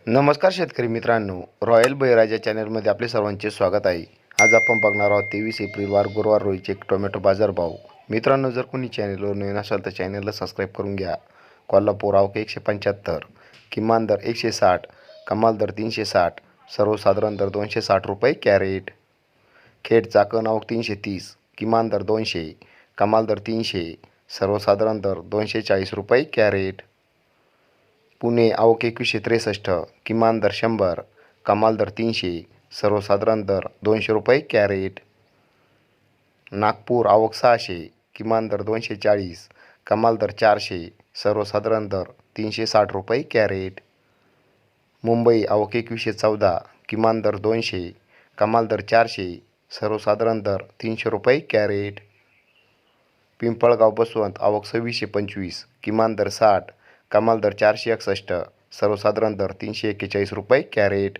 नमस्कार शेतकरी मित्रांनो, रॉयल बळीराजा चॅनलमध्ये आपले सर्वांचे स्वागत आहे. आज आपण बघणार आहोत 23 एप्रिल वार गुरुवार रोजीचे टोमॅटो बाजारभाव. मित्रांनो, जर कोणी चॅनलवर नवीन असाल तर चॅनलला सबस्क्राईब करून घ्या. कोल्हापूर आवक 175, किमान दर 160, कमाल दर 360, सर्वसाधारण दर 260 रुपये कॅरेट. खेड चाकण आवक 330, किमान दर 200, कमाल दर 300, सर्वसाधारण दर 240 रुपये कॅरेट. पुणे आवक 2163, किमान दर 100, कमाल दर 300, सर्वसाधारण दर 200 रुपये कॅरेट. नागपूर आवक 600, किमान दर 240, कमाल दर 400, सर्वसाधारण दर 360 रुपये कॅरेट. मुंबई आवक 2114, किमान दर 200, कमाल दर 400, सर्वसाधारण दर 300 रुपये कॅरेट. पिंपळगाव बसवंत आवक 2625, किमान दर 60, कमाल दर 461, सर्वसाधारण दर 341 रुपये कॅरेट.